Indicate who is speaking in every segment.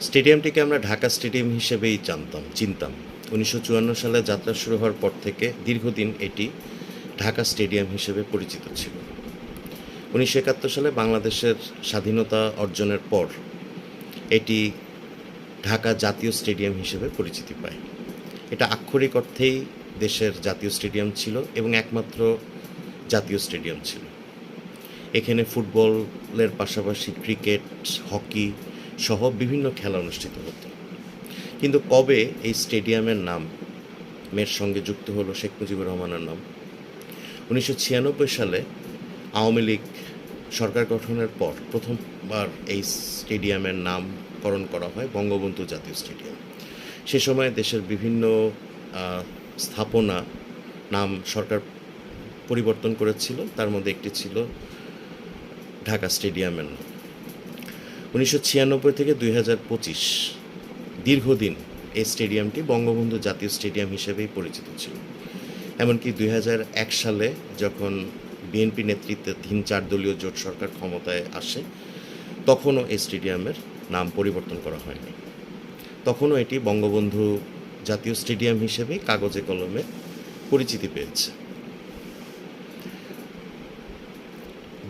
Speaker 1: স্টেডিয়ামটিকে আমরা ঢাকা স্টেডিয়াম হিসেবেই চিনতাম। ১৯৫৪ সালে যাত্রা শুরু হওয়ার পর থেকে দীর্ঘদিন এটি ঢাকা স্টেডিয়াম হিসেবে পরিচিত ছিল। ১৯৭১ সালে বাংলাদেশের স্বাধীনতা অর্জনের পর এটি ঢাকা জাতীয় স্টেডিয়াম হিসেবে পরিচিতি পায়। এটা আক্ষরিক অর্থেই দেশের জাতীয় স্টেডিয়াম ছিল এবং একমাত্র জাতীয় স্টেডিয়াম ছিল। এখানে ফুটবলের পাশাপাশি ক্রিকেট, হকি সহ বিভিন্ন খেলা অনুষ্ঠিত হতো। কিন্তু কবে এই স্টেডিয়ামের নামের সঙ্গে যুক্ত হলো শেখ মুজিবুর রহমানের নাম? ১৯৯৬ সালে আওয়ামী লীগ সরকার গঠনের পর প্রথমবার এই স্টেডিয়ামের নামকরণ করা হয় বঙ্গবন্ধু জাতীয় স্টেডিয়াম। সে সময় দেশের বিভিন্ন স্থাপনা নাম সরকার পরিবর্তন করেছিল, তার মধ্যে একটি ছিল ঢাকা স্টেডিয়ামের নাম। ১৯৯৬ থেকে ২০২৫ দীর্ঘদিন এই স্টেডিয়ামটি বঙ্গবন্ধু জাতীয় স্টেডিয়াম হিসেবেই পরিচিত ছিল। এমনকি ২০০১ সালে যখন বিএনপি নেতৃত্বাধীন ৪ দলীয় জোট সরকার ক্ষমতায় আসে, তখনও এই স্টেডিয়ামের নাম পরিবর্তন করা হয়নি। তখনও এটি বঙ্গবন্ধু জাতীয় স্টেডিয়াম হিসেবেই কাগজে কলমে পরিচিতি পেয়েছে।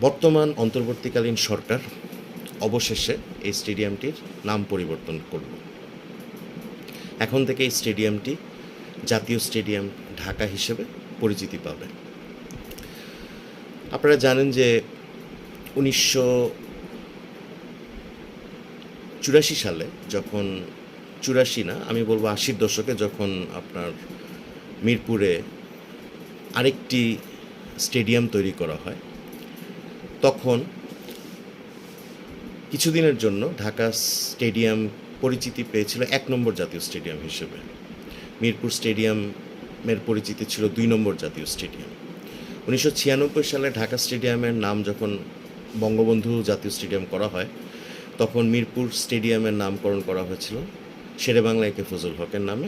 Speaker 1: বর্তমান অন্তর্বর্তীকালীন সরকার অবশেষে এই স্টেডিয়ামটির নাম পরিবর্তন করল। এখন থেকে এই স্টেডিয়ামটি জাতীয় স্টেডিয়াম ঢাকা হিসেবে পরিচিতি পাবে। আপনারা জানেন যে ১৯৮৪ সালে যখন, ৮৪ না, আমি বলবো ৮০-র দশকে যখন আপনার মিরপুরে আরেকটি স্টেডিয়াম তৈরি করা হয়, তখন কিছুদিনের জন্য ঢাকা স্টেডিয়াম পরিচিতি পেয়েছিল ১ নম্বর জাতীয় স্টেডিয়াম হিসেবে। মিরপুর স্টেডিয়ামের পরিচিতি ছিল ২ নম্বর জাতীয় স্টেডিয়াম। ১৯৯৬ সালে ঢাকা স্টেডিয়ামের নাম যখন বঙ্গবন্ধু জাতীয় স্টেডিয়াম করা হয়, তখন মিরপুর স্টেডিয়ামের নামকরণ করা হয়েছিল শেরেবাংলা একে ফজল হকের নামে।